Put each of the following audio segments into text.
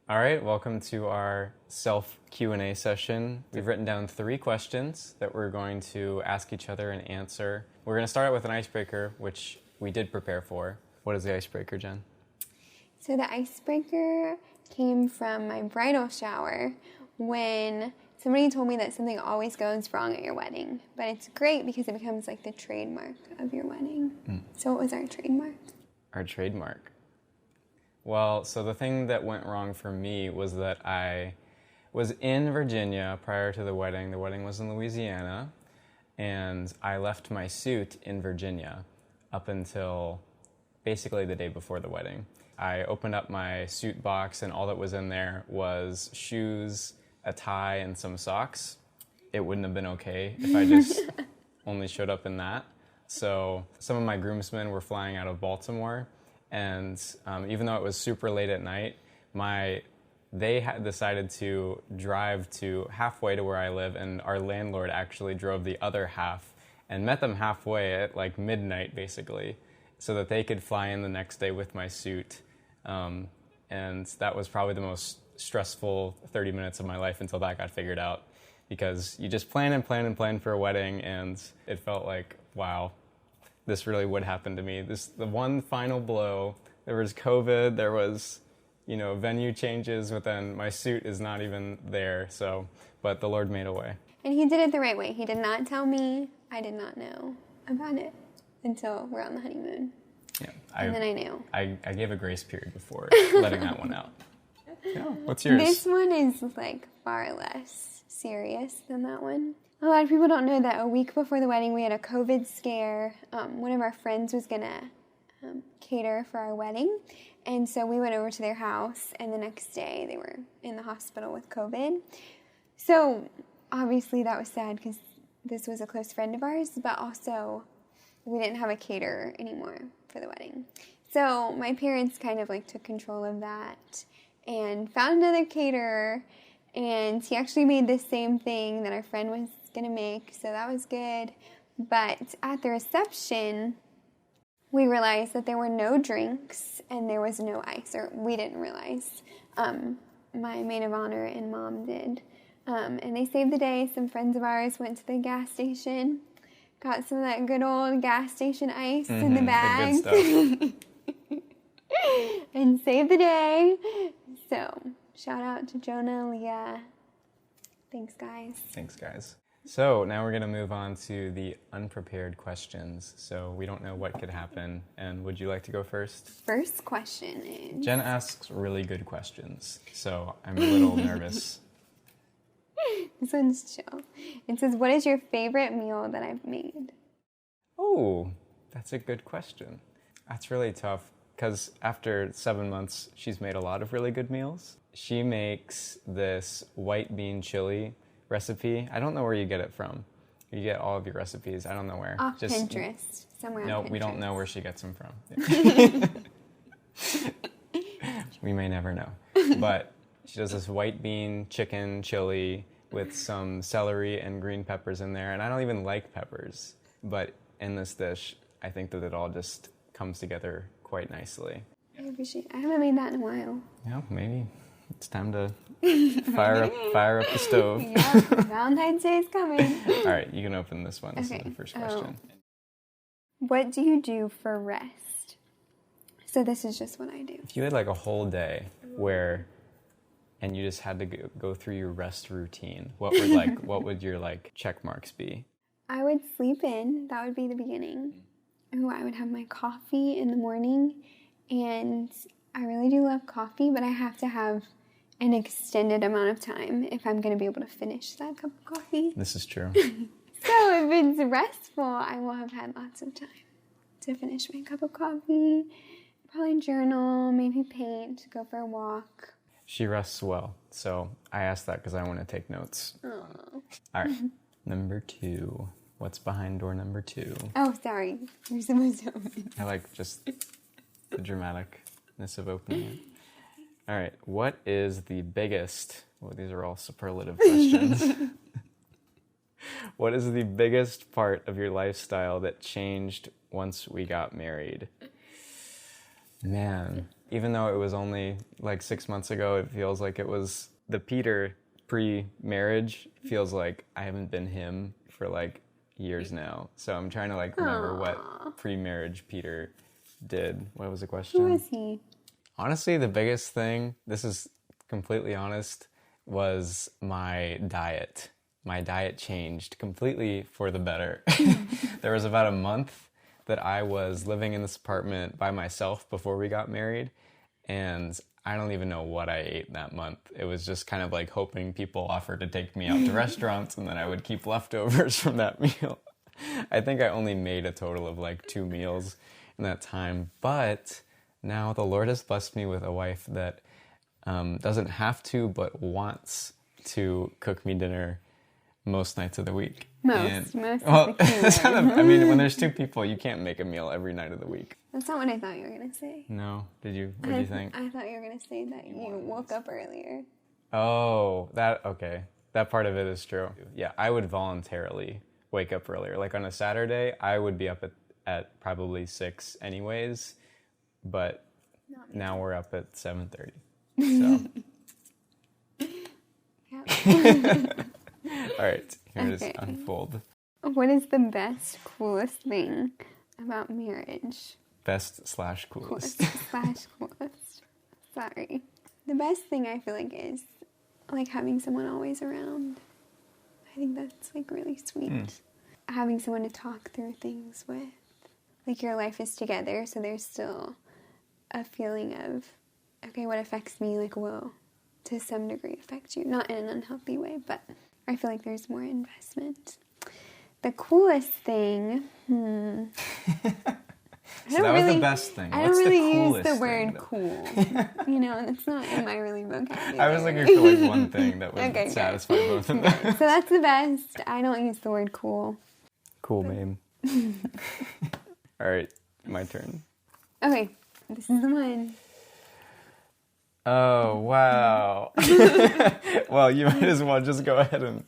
All right, welcome to our self Q&A session. We've written down 3 questions that we're going to ask each other and answer. We're going to start out with an icebreaker, which we did prepare for. What is the icebreaker, Jen? So the icebreaker came from my bridal shower when somebody told me that something always goes wrong at your wedding. But it's great because it becomes like the trademark of your wedding. So what was our trademark? Our trademark. Well, so the thing that went wrong for me was that I was in Virginia prior to the wedding. The wedding was in Louisiana, and I left my suit in Virginia up until basically the day before the wedding. I opened up my suit box, and all that was in there was shoes, a tie, and some socks. It wouldn't have been okay if I just only showed up in that. So some of my groomsmen were flying out of Baltimore, and even though it was super late at night, they had decided to drive to halfway to where I live, and our landlord actually drove the other half and met them halfway at like midnight, basically, so that they could fly in the next day with my suit. And that was probably the most stressful 30 minutes of my life until that got figured out, because you just plan and plan and plan for a wedding, and it felt like, wow, this really would happen to me. The one final blow. There was COVID, there was, venue changes, but then my suit is not even there. So, but the Lord made a way. And he did it the right way. He did not tell me. I did not know about it until we're on the honeymoon. Yeah, and then I knew. I gave a grace period before letting that one out. Yeah, what's yours? This one is like far less serious than that one. A lot of people don't know that a week before the wedding, we had a COVID scare. One of our friends was going to cater for our wedding, and so we went over to their house, and the next day they were in the hospital with COVID. So obviously that was sad because this was a close friend of ours, but also we didn't have a caterer anymore for the wedding. So my parents kind of like took control of that and found another caterer, and he actually made the same thing that our friend was going to make, so that was good. But at the reception, we realized that there were no drinks and there was no ice, or we didn't realize. My maid of honor and mom did. And they saved the day. Some friends of ours went to the gas station, got some of that good old gas station ice in the bag, the good stuff. and saved the day. So shout out to Jonah, Leah. Thanks, guys. Thanks, guys. So now we're going to move on to the unprepared questions. So we don't know what could happen. And would you like to go first? First question is... Jen asks really good questions, so I'm a little nervous. This one's chill. It says, what is your favorite meal that I've made? Oh, that's a good question. That's really tough, because after 7 months, she's made a lot of really good meals. She makes this white bean chili recipe. I don't know where you get it from. You get all of your recipes. I don't know where. Off Pinterest. Somewhere on Pinterest. We don't know where she gets them from. We may never know. But she does this white bean chicken chili with some celery and green peppers in there. And I don't even like peppers. But in this dish, I think that it all just comes together quite nicely. I appreciate it. I haven't made that in a while. Yeah, maybe it's time to fire up the stove. Yeah, Valentine's Day is coming. All right, you can open this one. This is the first question. What do you do for rest? So this is just what I do. If you had like a whole day and you just had to go through your rest routine, what would your like check marks be? I would sleep in. That would be the beginning. Ooh, I would have my coffee in the morning, and I really do love coffee, but I have to have an extended amount of time if I'm going to be able to finish that cup of coffee. This is true. So if it's restful, I will have had lots of time to finish my cup of coffee, probably journal, maybe paint, go for a walk. She rests well, so I asked that because I want to take notes. Aww. All right, number 2. What's behind door number 2? Oh, sorry. You're supposed to open it. I like just the dramaticness of opening it. All right, what is the biggest... Well, these are all superlative questions. What is the biggest part of your lifestyle that changed once we got married? Man, even though it was only like 6 months ago, it feels like it was the Peter pre-marriage. Feels like I haven't been him for like years now. So I'm trying to like remember what pre-marriage Peter did. What was the question? Who was he? Honestly, the biggest thing, this is completely honest, was my diet. My diet changed completely for the better. There was about a month that I was living in this apartment by myself before we got married, and I don't even know what I ate that month. It was just kind of like hoping people offered to take me out to restaurants, and then I would keep leftovers from that meal. I think I only made a total of like 2 meals in that time, but now the Lord has blessed me with a wife that doesn't have to, but wants to cook me dinner most nights of the week. Most well, of the I mean, when there's 2 people, you can't make a meal every night of the week. That's not what I thought you were going to say. No? Did you? What do you think? I thought you were going to say that you woke up earlier. Oh, okay. That part of it is true. Yeah, I would voluntarily wake up earlier. Like on a Saturday, I would be up at probably 6 anyways, but now we're up at 7:30. So. All right, here it is unfold. What is the best, coolest thing about marriage? Best/coolest. Coolest. Sorry. The best thing I feel like is like having someone always around. I think that's like really sweet. Having someone to talk through things with. Like your life is together, so there's still a feeling of, okay, what affects me like will to some degree affect you. Not in an unhealthy way, but I feel like there's more investment. The coolest thing, So that was the best thing. What's the coolest thing? I don't really use the word cool. You know, it's not in my really vocabulary. I was looking for like one thing that would satisfy both of them. So that's the best. I don't use the word cool. Cool, babe. All right, my turn. Okay, this is the one. Oh, wow. Well, you might as well just go ahead and...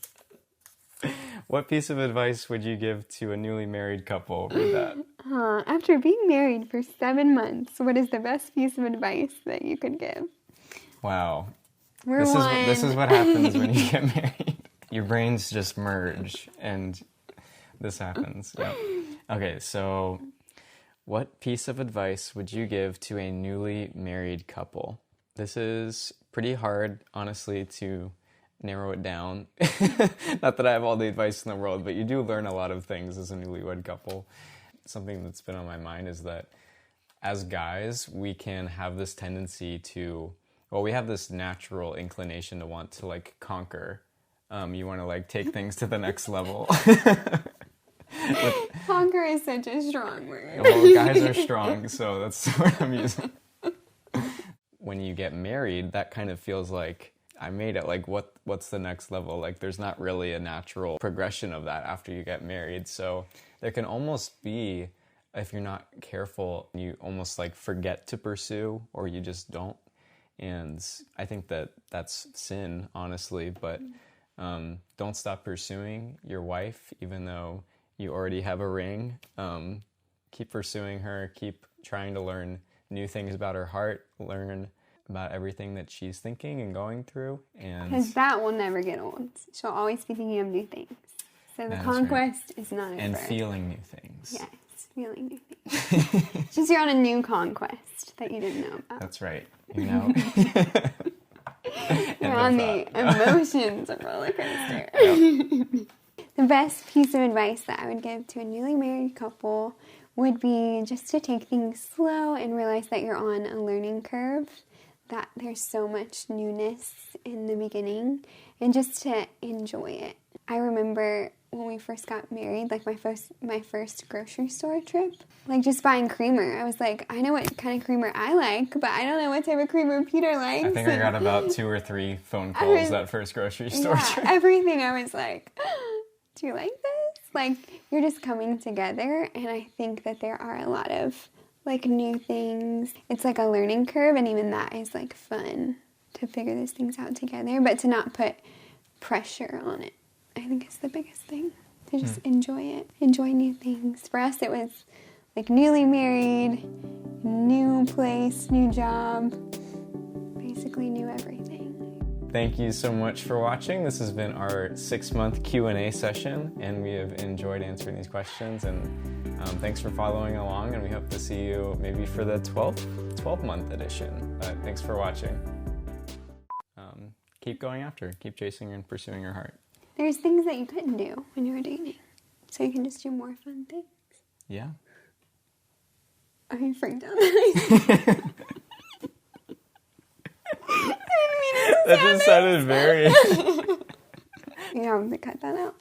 What piece of advice would you give to a newly married couple with that? After being married for 7 months, what is the best piece of advice that you could give? Wow. This is what happens when you get married. Your brains just merge, and this happens. Yeah. Okay, so what piece of advice would you give to a newly married couple? This is pretty hard, honestly, to narrow it down. Not that I have all the advice in the world, but you do learn a lot of things as a newlywed couple. Something that's been on my mind is that as guys, we can have this tendency to, we have this natural inclination to want to like conquer. You want to like take things to the next level. Conquer is such a strong word. Well, guys are strong, so that's what I'm using. When you get married, that kind of feels like I made it. Like, what's the next level? Like, there's not really a natural progression of that after you get married. So there can almost be, if you're not careful, you almost like forget to pursue, or you just don't. And I think that that's sin, honestly. But don't stop pursuing your wife, even though you already have a ring. Keep pursuing her. Keep trying to learn new things about her heart, learn about everything that she's thinking and going through. And because that will never get old. She'll always be thinking of new things. So the conquest is not over. And feeling new things. Yes, feeling new things. Just you're on a new conquest that you didn't know about. That's right. You know? You're on the emotions roller coaster. Yep. The best piece of advice that I would give to a newly married couple would be just to take things slow and realize that you're on a learning curve, that there's so much newness in the beginning, and just to enjoy it. I remember when we first got married, like my first grocery store trip, like just buying creamer. I was like, I know what kind of creamer I like, but I don't know what type of creamer Peter likes. I think I got about 2 or 3 phone calls that first grocery store trip. Everything I was like, do you like this? Like, you're just coming together, and I think that there are a lot of, like, new things. It's like a learning curve, and even that is, like, fun to figure those things out together, but to not put pressure on it, I think is the biggest thing. To just enjoy it, enjoy new things. For us, it was, like, newly married, new place, new job, basically new everything. Thank you so much for watching. This has been our 6-month Q&A session, and we have enjoyed answering these questions. And thanks for following along, and we hope to see you maybe for the 12-month edition. But thanks for watching. Keep going after, keep chasing and pursuing your heart. There's things that you couldn't do when you were dating, so you can just do more fun things. Yeah. Are you freaked out? That just sounded very... You have to cut that out.